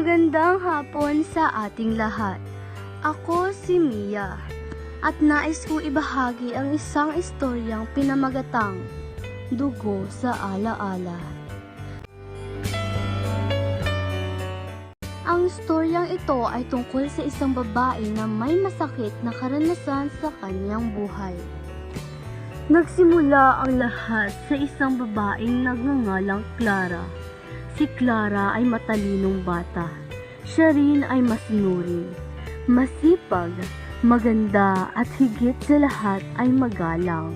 Magandang hapon sa ating lahat. Ako si Mia at nais kong ibahagi ang isang istoryang pinamagatang Dugo sa Alaala. Ang istoryang ito ay tungkol sa isang babae na may masakit na karanasan sa kanyang buhay. Nagsimula ang lahat sa isang babaeng nagngangalang Clara. Si Clara ay matalinong bata. Siya rin ay masunurin, masipag, maganda at higit sa lahat ay magalang.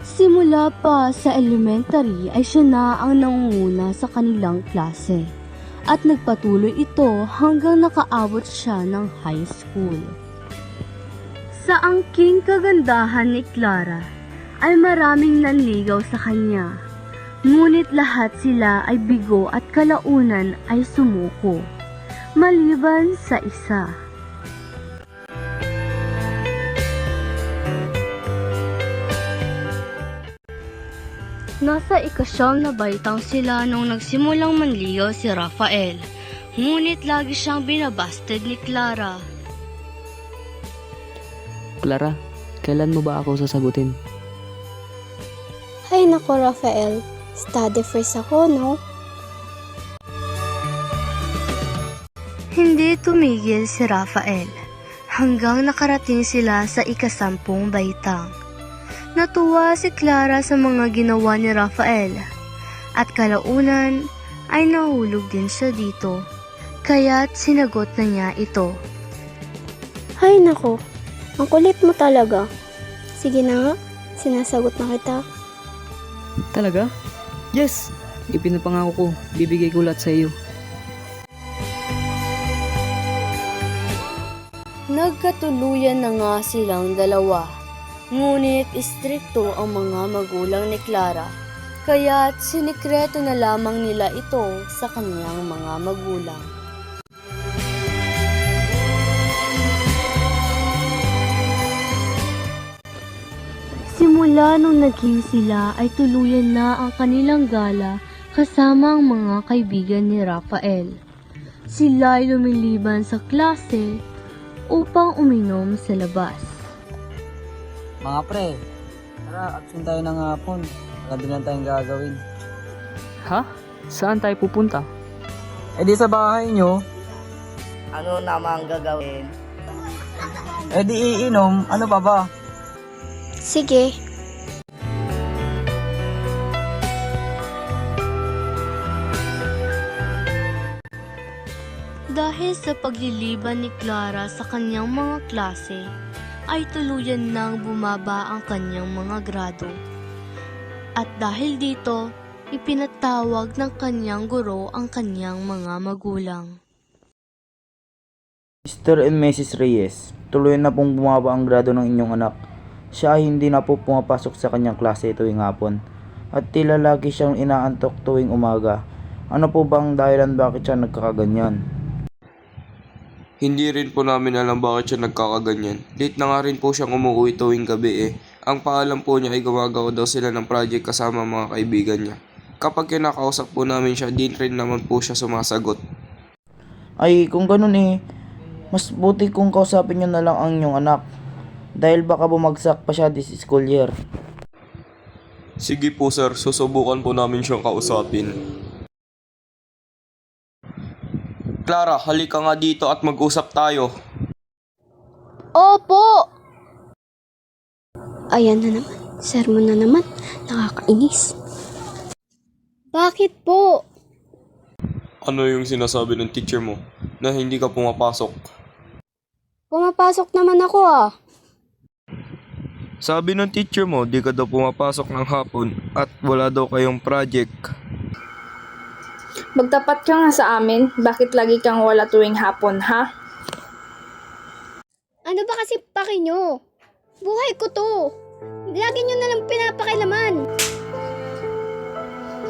Simula pa sa elementary ay siya na ang nangunguna sa kanilang klase at nagpatuloy ito hanggang nakaabot siya ng high school. Sa angking kagandahan ni Clara ay maraming nanligaw sa kanya. Ngunit lahat sila ay bigo at kalaunan ay sumuko, maliban sa isa. Nasa ikasyam na baitang sila nung nagsimulang manligaw si Rafael, ngunit lagi siyang binabasted ni Clara. Clara, kailan mo ba ako sasagutin? Hay nako, Rafael. Study first ako, no? Hindi tumigil si Rafael hanggang nakarating sila sa ikasampung baitang. Natuwa si Clara sa mga ginawa ni Rafael at kalaunan ay nahulog din siya dito, kaya't sinagot na niya ito. Hay nako, ang kulit mo talaga. Sige na nga, sinasagot na kita. Talaga? Yes! Ipinapangako ko, bibigay ko lahat sa iyo. Nagkatuluyan na nga silang dalawa, ngunit istrikto ang mga magulang ni Clara, kaya't sinikreto na lamang nila ito sa kanyang mga magulang. Simula nung naging sila ay tuluyan na ang kanilang gala kasama ang mga kaibigan ni Rafael. Sila ay lumiliban sa klase upang uminom sa labas. Mga pre, tara, absent tayo ng hapon. Wala din lang tayong gagawin. Ha? Saan tayo pupunta? Eh di sa bahay nyo, Ano namang gagawin? eh di iinom, ano pa ba? Sige. Dahil sa pagliliban ni Clara sa kanyang mga klase, ay tuluyan nang bumaba ang kanyang mga grado. At dahil dito, ipinatawag ng kanyang guro ang kanyang mga magulang. Mr. and Mrs. Reyes, tuloy na pong bumaba ang grado ng inyong anak. Siya ay hindi na po pumapasok sa kanyang klase tuwing hapon at tila lagi siyang inaantok tuwing umaga. Ano po bang dahilan bakit siya nagkakaganyan? Hindi rin po namin alam bakit siya nagkakaganyan. Late na nga rin po siyang umuwi tuwing gabi Ang paalam po niya ay gumagawa daw sila ng project kasama mga kaibigan niya. Kapag kinakausap po namin siya, din rin naman po siya sumasagot. Ay kung ganun mas buti kung kausapin niyo na lang ang inyong anak. Dahil baka bumagsak pa siya this school year. Sige po sir, susubukan po namin siyang kausapin. Clara, halika nga dito at mag-usap tayo. Opo! Ayan na naman. Sermon na naman. Nakakainis. Bakit po? Ano yung sinasabi ng teacher mo na hindi ka pumapasok? Pumapasok naman ako ah. Sabi ng teacher mo, di ka daw pumapasok ng hapon at wala daw kayong project. Magtapat ka nga sa amin. Bakit lagi kang wala tuwing hapon, ha? Ano ba kasi paki nyo? Buhay ko to. Lagi nyo na lang pinapakailaman.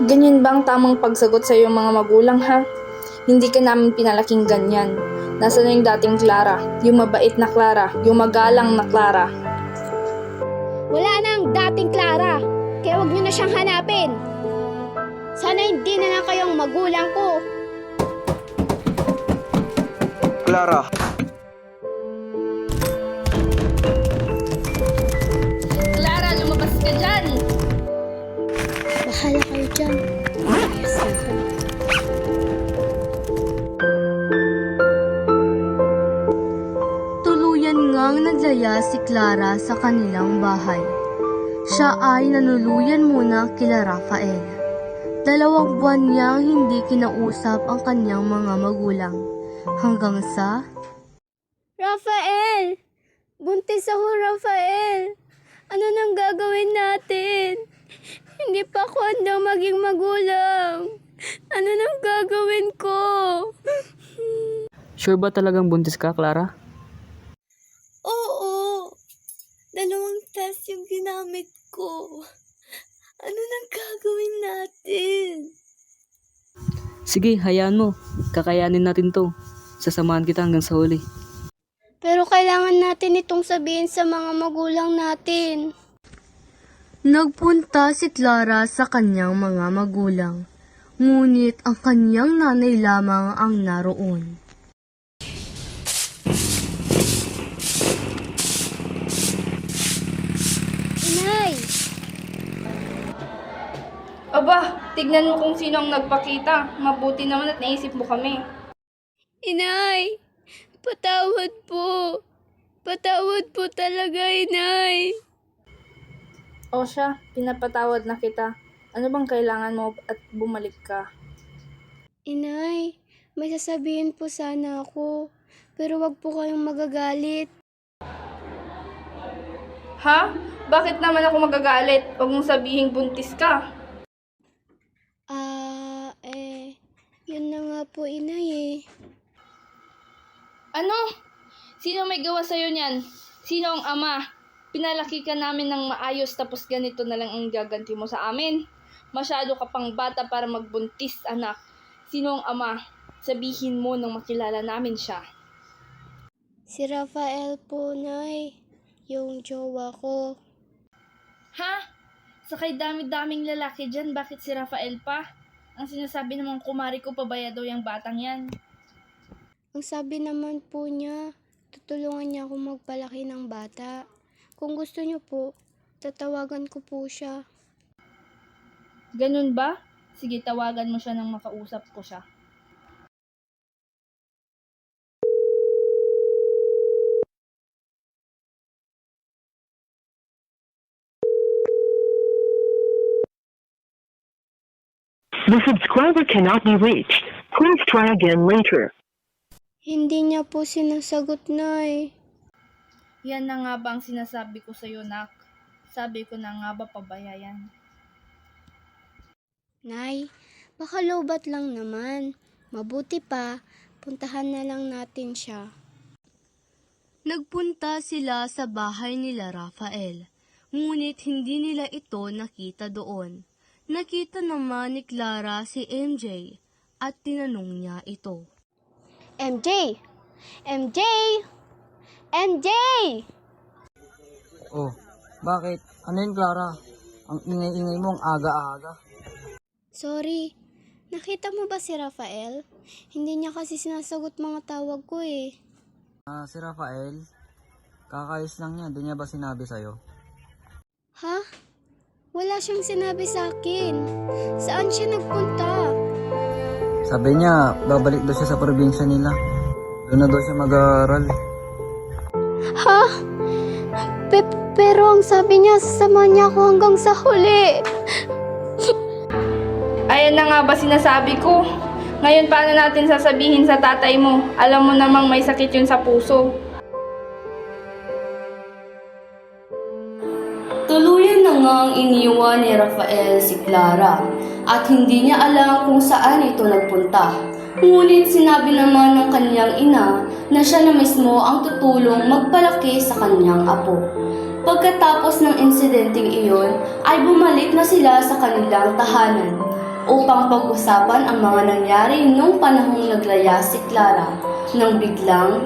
Ganyan bang tamang pagsagot sa iyong mga magulang, ha? Hindi ka namin pinalaking ganyan. Nasaan na yung dating Clara? Yung mabait na Clara? Yung magalang na Clara? Wala nang dating Clara. Kaya huwag nyo na siyang hanapin. Sana hindi na lang kayong magulang ko. Clara. Clara, lumabas ka dyan! Bahala kayo dyan. Ayos na ako. Tuluyan ngang naglaya si Clara sa kanilang bahay. Siya ay nanuluyan muna kila Rafael. 2 buwan niyang hindi kinausap ang kanyang mga magulang. Hanggang sa... Rafael! Buntis ako, Rafael! Ano nang gagawin natin? Hindi pa ako handang maging magulang. Ano nang gagawin ko? Sure ba talagang buntis ka, Clara? Oo! 2 test yung ginamit ko. Ano nang gagawin natin? Sige, hayaan mo. Kakayanin natin to. Sasamahan kita hanggang sa huli. Pero kailangan natin itong sabihin sa mga magulang natin. Nagpunta si Clara sa kanyang mga magulang. Ngunit ang kanyang nanay lamang ang naroon. Inay! Aba, tignan mo kung sino ang nagpakita. Mabuti naman at naisip mo kami. Inay! Patawad po! Patawad po talaga, Inay! O siya, pinapatawad na kita. Ano bang kailangan mo at bumalik ka? Inay, may sasabihin po sana ako. Pero wag po kayong magagalit. Ha? Bakit naman ako magagalit? Huwag mong sabihing buntis ka. Yun na nga po, Inay eh. Ano? Sino may gawa sa'yo niyan? Sino ang ama? Pinalaki ka namin ng maayos tapos ganito na lang ang gaganti mo sa amin. Masyado ka pang bata para magbuntis, anak. Sino ang ama? Sabihin mo nang makilala namin siya. Si Rafael po, Nay. Yung jowa ko. Ha? Sakay dami-daming lalaki dyan, bakit si Rafael pa? Ang sinasabi namang kumari ko pabaya daw yung batang yan. Ang sabi naman po niya, tutulungan niya ako magpalaki ng bata. Kung gusto niyo po, tatawagan ko po siya. Ganun ba? Sige, tawagan mo siya nang makausap ko siya. The subscriber cannot be reached. Please try again later. Hindi niya po sinasagot, Nay. Yan na nga ba ang sinasabi ko sa'yo, nak? Sabi ko na nga ba pabaya yan? Nay, baka lobat lang naman. Mabuti pa, puntahan na lang natin siya. Nagpunta sila sa bahay nila Rafael. Ngunit hindi nila ito nakita doon. Nakita naman ni Clara si MJ at tinanong niya ito. MJ! MJ! MJ! Oh, bakit? Ano yun, Clara? Ang ingay-ingay mo, ang aga-aga. Sorry, nakita mo ba si Rafael? Hindi niya kasi sinasagot mga tawag ko eh. Si Rafael, kakayos lang niya. Di niya ba sinabi sa'yo? Ha? Wala siyang sinabi sa akin. Saan siya nagpunta? Sabi niya, babalik daw siya sa probinsya nila. Doon na daw siya mag-aaral. Ha? Pero ang sabi niya, sasama niya ako hanggang sa huli. Ayan na nga ba sinasabi ko? Ngayon paano natin sasabihin sa tatay mo? Alam mo namang may sakit yun sa puso. Tuluyan na ngang iniwan ni Rafael si Clara at hindi niya alam kung saan ito nagpunta. Ngunit sinabi naman ng kanyang ina na siya na mismo ang tutulong magpalaki sa kanyang apo. Pagkatapos ng insidenteng iyon ay bumalik na sila sa kanilang tahanan upang pag-usapan ang mga nangyari nung panahong naglaya si Clara nang biglang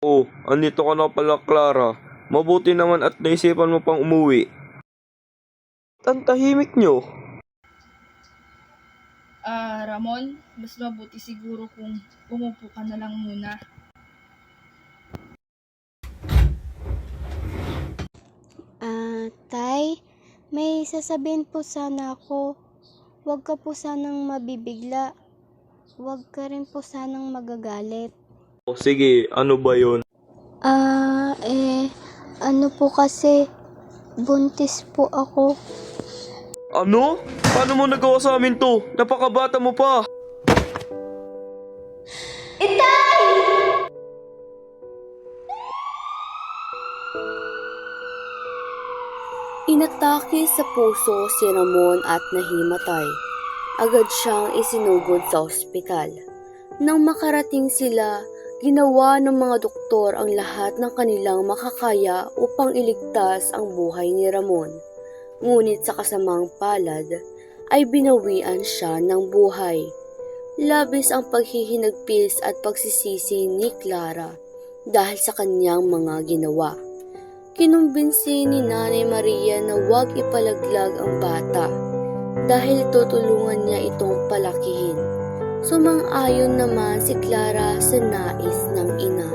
Oh, andito ka na pala, Clara. Mabuti naman at naisipan mo pang umuwi. Ang tahimik nyo. Ramon, mas mabuti siguro kung umupo ka na lang muna. Tay, may sasabihin po sana ako. Huwag ka po sanang mabibigla. Huwag ka rin po sanang magagalit. O sige, ano ba yon? Ano po kasi, buntis po ako. Ano? Paano mo nagawa sa amin to? Napakabata mo pa. Inatake sa puso si Ramon at nahimatay. Agad siyang isinugod sa ospital. Nang makarating sila, ginawa ng mga doktor ang lahat ng kanilang makakaya upang iligtas ang buhay ni Ramon. Ngunit sa kasamang palad, ay binawian siya ng buhay. Labis ang paghihinagpis at pagsisisi ni Clara dahil sa kanyang mga ginawa. Kinumbinsi ni Nanay Maria na huwag ipalaglag ang bata dahil tutulungan niya itong palakihin. Sumang-ayon naman si Clara sa nais ng ina.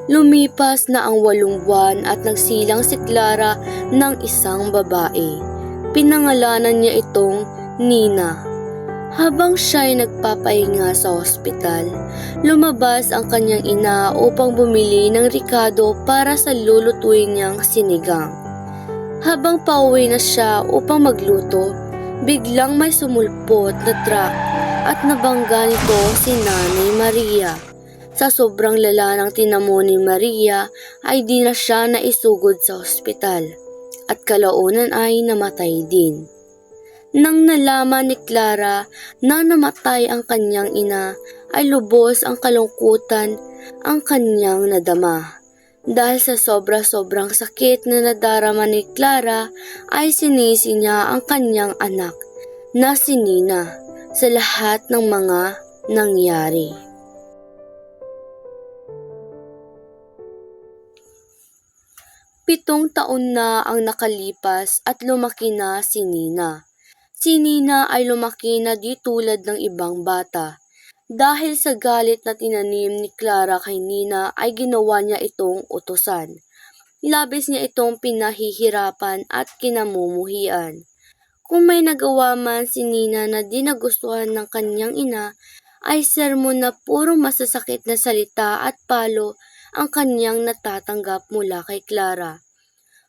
Lumipas na ang 8 buwan at nagsilang si Clara ng isang babae. Pinangalanan niya itong Nina. Habang siya ay nagpapahinga sa ospital, lumabas ang kanyang ina upang bumili ng ricado para sa lulutuin niyang sinigang. Habang pauwi na siya upang magluto, biglang may sumulpot na truck at nabangga nito si Nanay Maria. Sa sobrang lala ng tinamo ni Maria ay di na siya naisugod sa ospital at kalaunan ay namatay din. Nang nalaman ni Clara na namatay ang kanyang ina, ay lubos ang kalungkutan ang kanyang nadama. Dahil sa sobra-sobrang sakit na nadarama ni Clara, ay sinisi niya ang kanyang anak na si Nina sa lahat ng mga nangyari. Pitong taon na ang nakalipas at lumaki na si Nina. Si Nina ay lumaki na di tulad ng ibang bata. Dahil sa galit na tinanim ni Clara kay Nina ay ginawa niya itong utusan. Labis niya itong pinahihirapan at kinamumuhian. Kung may nagawa man si Nina na di nagustuhan ng kanyang ina, ay sermon na puro masasakit na salita at palo ang kanyang natatanggap mula kay Clara.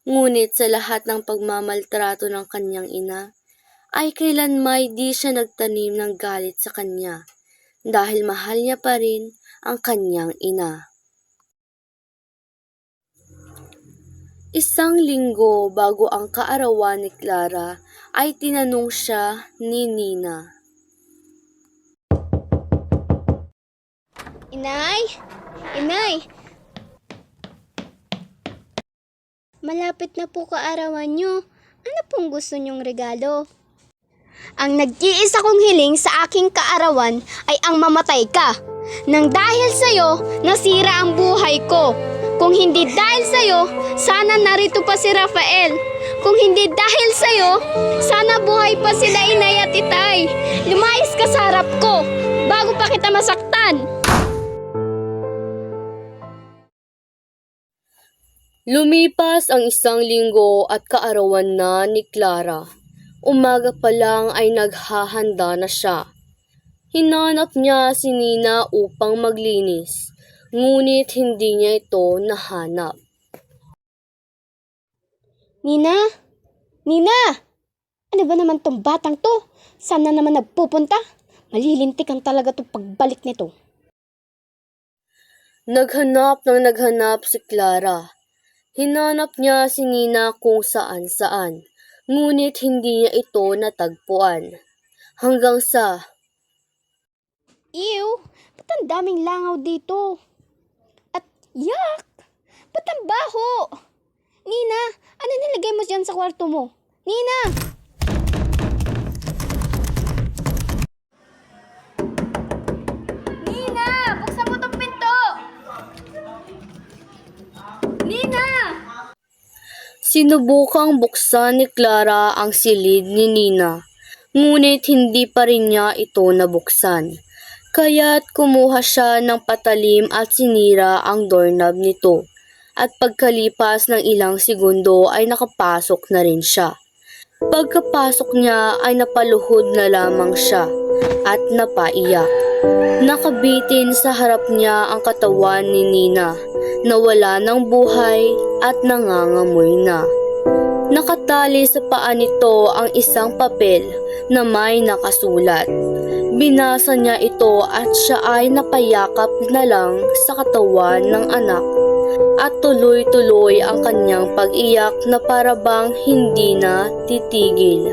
Ngunit sa lahat ng pagmamaltrato ng kanyang ina, ay kailanmay di siya nagtanim ng galit sa kanya dahil mahal niya pa rin ang kanyang ina. Isang linggo bago ang kaarawan ni Clara ay tinanong siya ni Nina. Inay! Inay! Malapit na po kaarawan nyo. Ano pong gusto nyong regalo? Ang nag-iisa kong hiling sa aking kaarawan ay ang mamatay ka. Nang dahil sa'yo, nasira ang buhay ko. Kung hindi dahil sa'yo, sana narito pa si Rafael. Kung hindi dahil sa'yo, sana buhay pa sila inay at itay. Lumayas ka sa harap ko, bago pa kita masaktan. Lumipas ang 1 linggo at kaarawan na ni Clara. Umaga pa lang ay naghahanda na siya. Hinanap niya si Nina upang maglinis, ngunit hindi niya ito nahanap. Nina? Nina! Ano ba naman tong batang to? Saan na naman nagpupunta? Malilintikan talaga tong pagbalik nito. Naghanap si Clara. Hinanap niya si Nina kung saan-saan, ngunit hindi niya ito natagpuan. Hanggang sa... Ew! Ba't ang daming langaw dito? At yak! Ba't ang baho? Nina! Ano nilagay mo dyan sa kwarto mo? Nina! Nina! Buksan mo tong pinto! Sinubukang buksan ni Clara ang silid ni Nina, ngunit hindi pa rin niya ito nabuksan. Kaya't kumuha siya ng patalim at sinira ang doorknob nito. At pagkalipas ng ilang segundo ay nakapasok na rin siya. Pagkapasok niya ay napaluhod na lamang siya at napaiyak. Nakabitin sa harap niya ang katawan ni Nina na wala ng buhay at nangangamoy na. Nakatali sa paa nito ang isang papel na may nakasulat. Binasa niya ito at siya ay napayakap na lang sa katawan ng anak. At tuloy-tuloy ang kanyang pag-iyak na parabang hindi na titigil.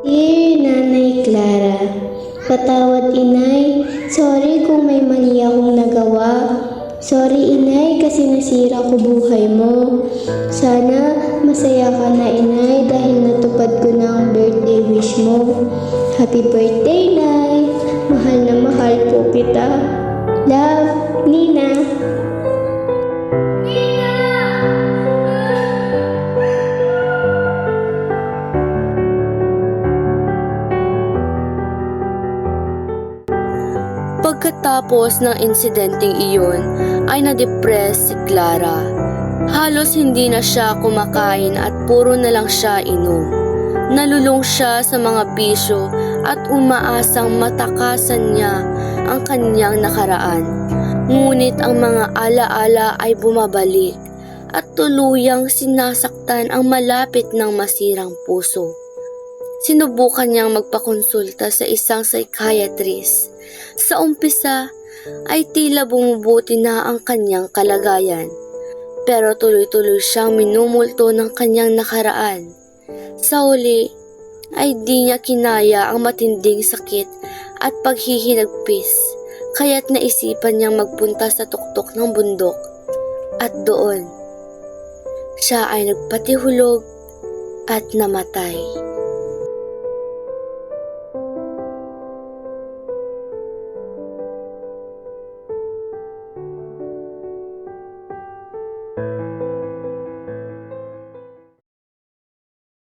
Dear Nanay Clara, patawad inay, sorry kung may mali akong nagawa. Sorry inay kasi nasira ko buhay mo. Sana masaya ka na inay dahil natupad ko na ang birthday wish mo. Happy birthday nay, mahal na mahal po kita. Love, Nina. Pagkatapos ng insidenteng iyon ay na-depress si Clara. Halos hindi na siya kumakain at puro na lang siya inom. Nalulung siya sa mga bisyo at umaasang matakasan niya ang kanyang nakaraan. Ngunit ang mga alaala ay bumabalik at tuluyang sinasaktan ang malapit ng masirang puso. Sinubukan niyang magpakonsulta sa isang psychiatrist. Sa umpisa ay tila bumubuti na ang kanyang kalagayan, pero tuloy-tuloy siyang minumulto ng kanyang nakaraan. Sa huli ay di niya kinaya ang matinding sakit at paghihinagpis, kaya't naisipan niyang magpunta sa tuktok ng bundok. At doon, siya ay nagpatihulog at namatay.